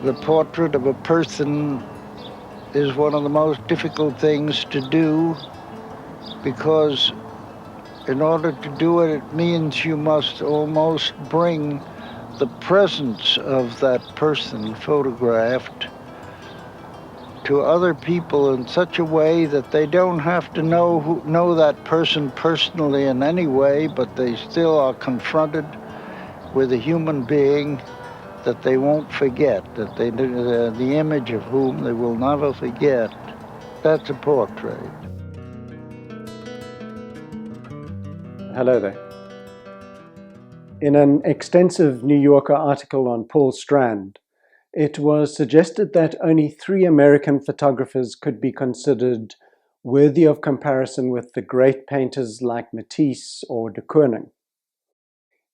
The portrait of a person is one of the most difficult things to do, because in order to do it, it means you must almost bring the presence of that person photographed to other people in such a way that they don't have to know that person personally in any way, but they still are confronted with a human being that they won't forget, that the image of whom they will never forget. That's a portrait. Hello there. In an extensive New Yorker article on Paul Strand, it was suggested that only 3 American photographers could be considered worthy of comparison with the great painters like Matisse or de Kooning.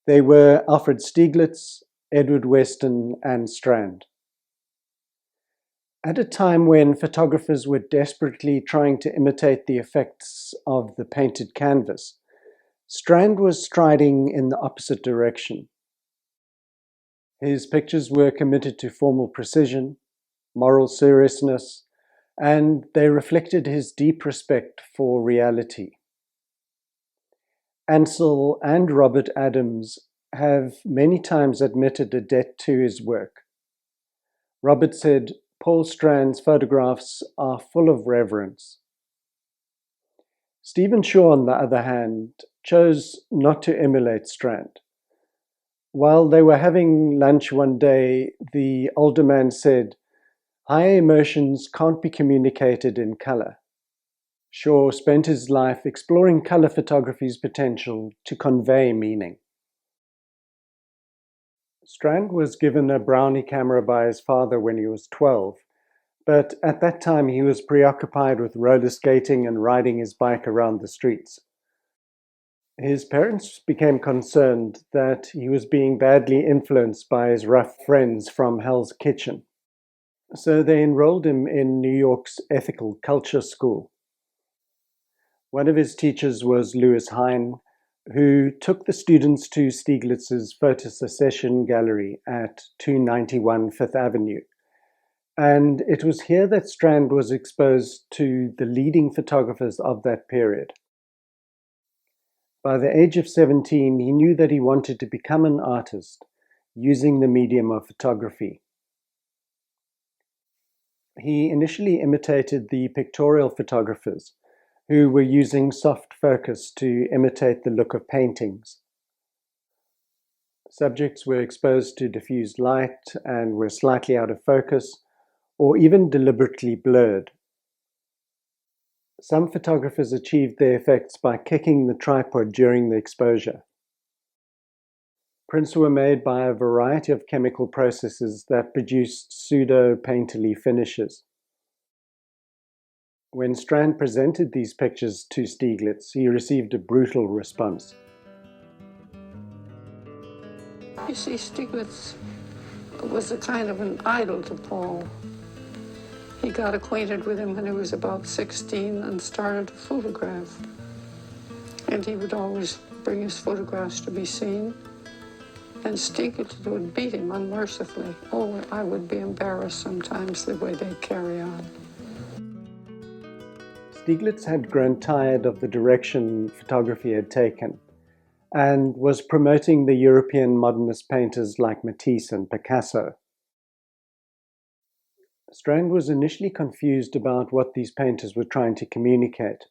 They were Alfred Stieglitz, Edward Weston, and Strand. At a time when photographers were desperately trying to imitate the effects of the painted canvas, Strand was striding in the opposite direction. His pictures were committed to formal precision, moral seriousness, and they reflected his deep respect for reality. Ansel and Robert Adams have many times admitted a debt to his work. Robert said, "Paul Strand's photographs are full of reverence." Stephen Shaw, on the other hand, chose not to emulate Strand. While they were having lunch one day, the older man said, "High emotions can't be communicated in color." Shaw spent his life exploring color photography's potential to convey meaning. Strand was given a Brownie camera by his father when he was 12, but at that time he was preoccupied with roller skating and riding his bike around the streets. His parents became concerned that he was being badly influenced by his rough friends from Hell's Kitchen. So they enrolled him in New York's ethical culture school. One of his teachers was Louis Hine, who took the students to Stieglitz's photosecession gallery at 291 Fifth Avenue. And it was here that Strand was exposed to the leading photographers of that period. By the age of 17, he knew that he wanted to become an artist using the medium of photography. He initially imitated the pictorial photographers, who were using soft focus to imitate the look of paintings. Subjects were exposed to diffused light and were slightly out of focus, or even deliberately blurred. Some photographers achieved their effects by kicking the tripod during the exposure. Prints were made by a variety of chemical processes that produced pseudo-painterly finishes. When Strand presented these pictures to Stieglitz, he received a brutal response. You see, Stieglitz was a kind of an idol to Paul. He got acquainted with him when he was about 16 and started to photograph. And he would always bring his photographs to be seen. And Stieglitz would beat him unmercifully. Oh, I would be embarrassed sometimes the way they'd carry on. Stieglitz had grown tired of the direction photography had taken and was promoting the European modernist painters like Matisse and Picasso. Strand was initially confused about what these painters were trying to communicate,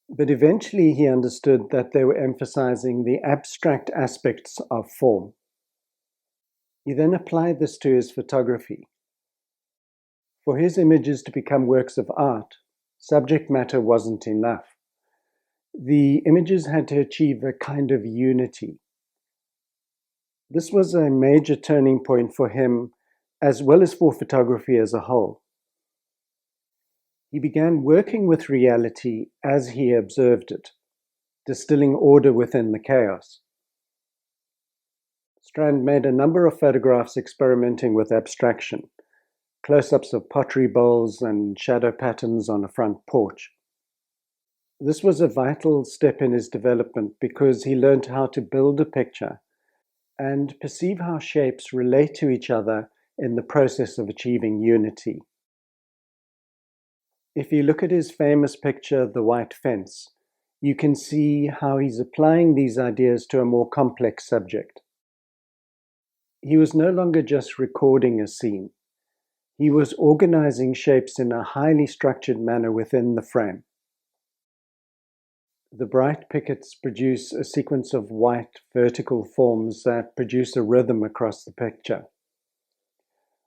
but eventually he understood that they were emphasizing the abstract aspects of form. He then applied this to his photography. For his images to become works of art, subject matter wasn't enough. The images had to achieve a kind of unity. This was a major turning point for him, as well as for photography as a whole. He began working with reality as he observed it, distilling order within the chaos. Strand made a number of photographs experimenting with abstraction, close-ups of pottery bowls and shadow patterns on a front porch. This was a vital step in his development because he learned how to build a picture and perceive how shapes relate to each other in the process of achieving unity. If you look at his famous picture, The White Fence, you can see how he's applying these ideas to a more complex subject. He was no longer just recording a scene. He was organizing shapes in a highly structured manner within the frame. The bright pickets produce a sequence of white vertical forms that produce a rhythm across the picture,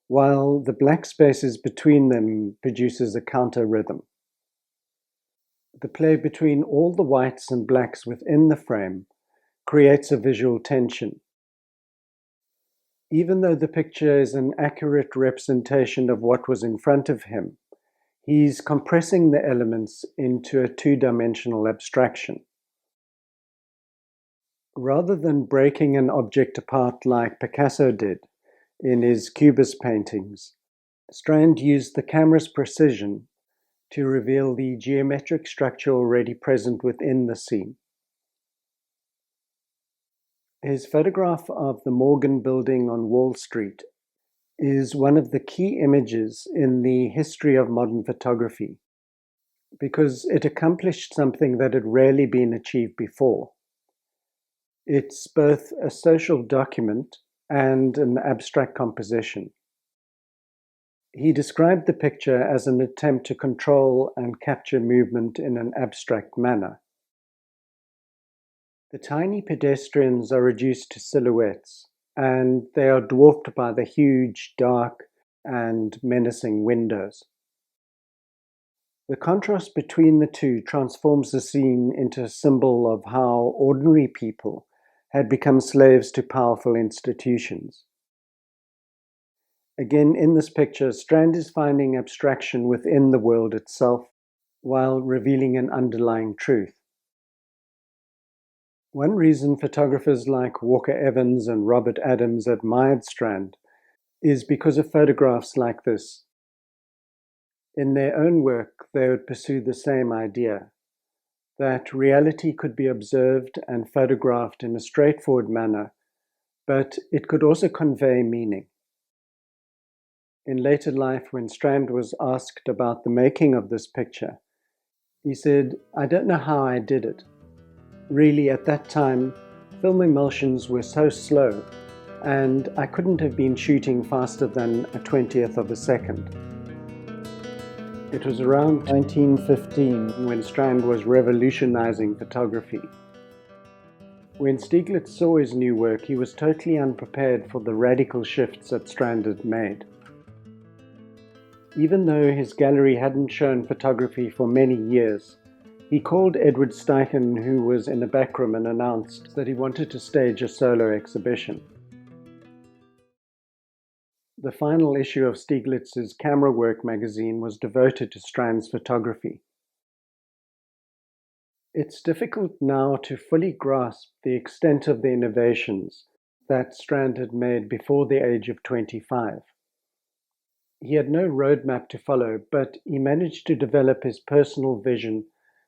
while the black spaces between them produces a counter rhythm. The play between all the whites and blacks within the frame creates a visual tension. Even though the picture is an accurate representation of what was in front of him, he's compressing the elements into a two-dimensional abstraction. Rather than breaking an object apart like Picasso did in his Cubist paintings, Strand used the camera's precision to reveal the geometric structure already present within the scene. His photograph of the Morgan Building on Wall Street is one of the key images in the history of modern photography because it accomplished something that had rarely been achieved before. It's both a social document and an abstract composition. He described the picture as an attempt to control and capture movement in an abstract manner. The tiny pedestrians are reduced to silhouettes, and they are dwarfed by the huge, dark, and menacing windows. The contrast between the two transforms the scene into a symbol of how ordinary people had become slaves to powerful institutions. Again, in this picture, Strand is finding abstraction within the world itself while revealing an underlying truth. One reason photographers like Walker Evans and Robert Adams admired Strand is because of photographs like this. In their own work, they would pursue the same idea, that reality could be observed and photographed in a straightforward manner, but it could also convey meaning. In later life, when Strand was asked about the making of this picture, he said, "I don't know how I did it. Really, at that time, film emulsions were so slow, and I couldn't have been shooting faster than a 20th of a second." It was around 1915 when Strand was revolutionizing photography. When Stieglitz saw his new work, he was totally unprepared for the radical shifts that Strand had made. Even though his gallery hadn't shown photography for many years, he called Edward Steichen, who was in a back room, and announced that he wanted to stage a solo exhibition. The final issue of Stieglitz's Camera Work magazine was devoted to Strand's photography. It's difficult now to fully grasp the extent of the innovations that Strand had made before the age of 25. He had no roadmap to follow, but he managed to develop his personal vision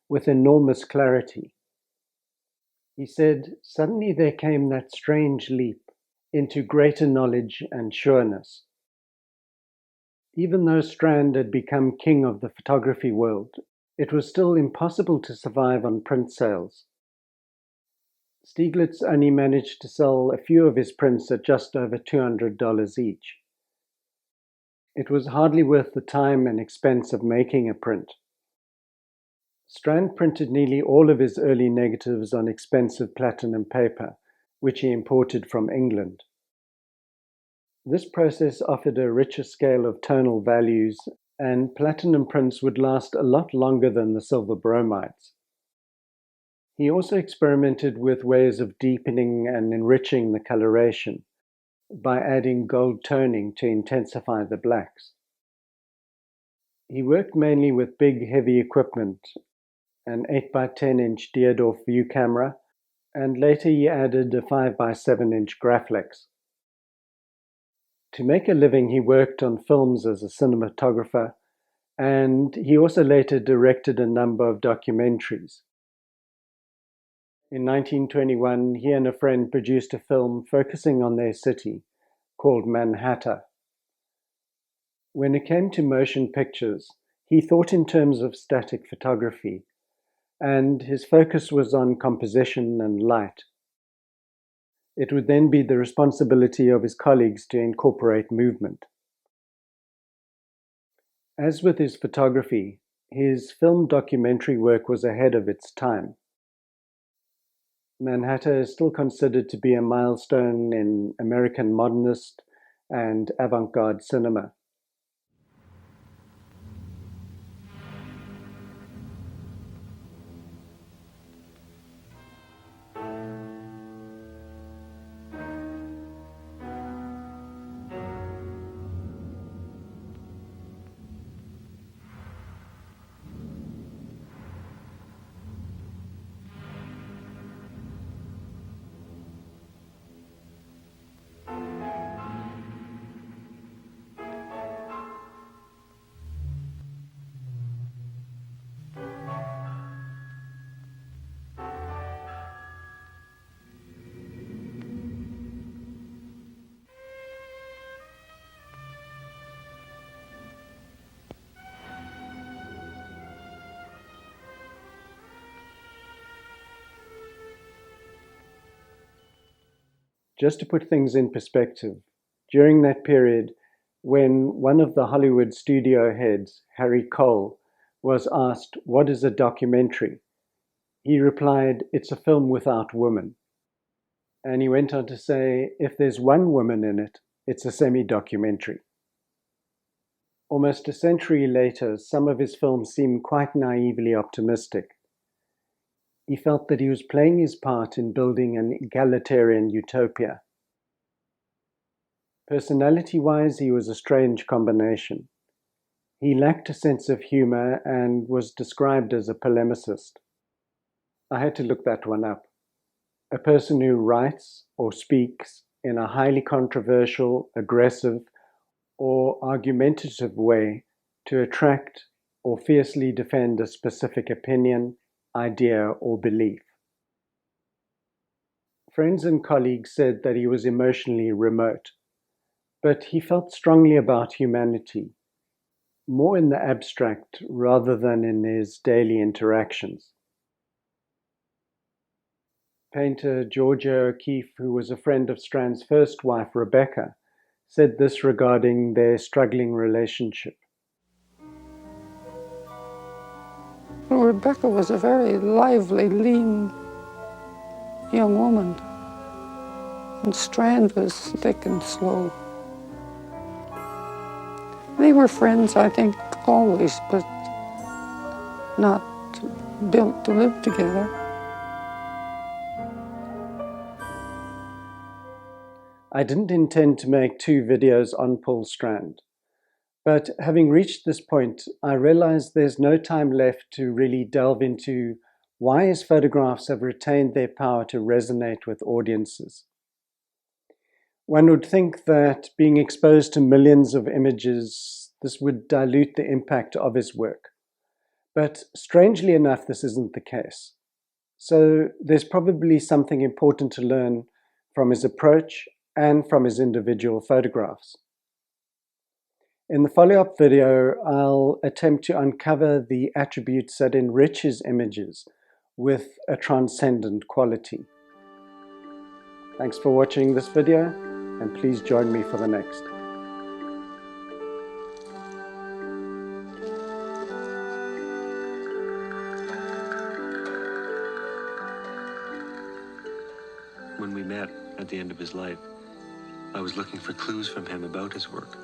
with enormous clarity. He said, "Suddenly there came that strange leap into greater knowledge and sureness." Even though Strand had become king of the photography world, it was still impossible to survive on print sales. Stieglitz only managed to sell a few of his prints at just over $200 each. It was hardly worth the time and expense of making a print. Strand printed nearly all of his early negatives on expensive platinum paper, which he imported from England. This process offered a richer scale of tonal values, and platinum prints would last a lot longer than the silver bromides. He also experimented with ways of deepening and enriching the coloration by adding gold toning to intensify the blacks. He worked mainly with big, heavy equipment, an 8x10-inch Dierdorf view camera, and later he added a 5x7-inch Graflex. To make a living, he worked on films as a cinematographer, and he also later directed a number of documentaries. In 1921, he and a friend produced a film focusing on their city called Manhattan. When it came to motion pictures, he thought in terms of static photography, and his focus was on composition and light. It would then be the responsibility of his colleagues to incorporate movement. As with his photography, his film documentary work was ahead of its time. Manhattan is still considered to be a milestone in American modernist and avant-garde cinema. Just to put things in perspective, during that period, when one of the Hollywood studio heads, Harry Cole, was asked, "What is a documentary?" he replied, "It's a film without women." And he went on to say, "If there's one woman in it, it's a semi-documentary." Almost a century later, some of his films seem quite naively optimistic. He felt that he was playing his part in building an egalitarian utopia. Personality-wise, he was a strange combination. He lacked a sense of humor and was described as a polemicist. I had to look that one up. A person who writes or speaks in a highly controversial, aggressive, or argumentative way to attract or fiercely defend a specific opinion, idea, or belief. Friends and colleagues said that he was emotionally remote, but he felt strongly about humanity, more in the abstract rather than in his daily interactions. Painter Georgia O'Keeffe, who was a friend of Strand's first wife, Rebecca, said this regarding their struggling relationship. Well, Rebecca was a very lively, lean young woman, and Strand was thick and slow. They were friends, I think, always, but not built to live together. I didn't intend to make 2 videos on Paul Strand, but having reached this point, I realized there's no time left to really delve into why his photographs have retained their power to resonate with audiences. One would think that being exposed to millions of images, this would dilute the impact of his work. But strangely enough, this isn't the case. So there's probably something important to learn from his approach and from his individual photographs. In the follow-up video, I'll attempt to uncover the attributes that enrich his images with a transcendent quality. Thanks for watching this video, and please join me for the next. When we met at the end of his life, I was looking for clues from him about his work.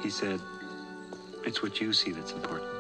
He said, "It's what you see that's important."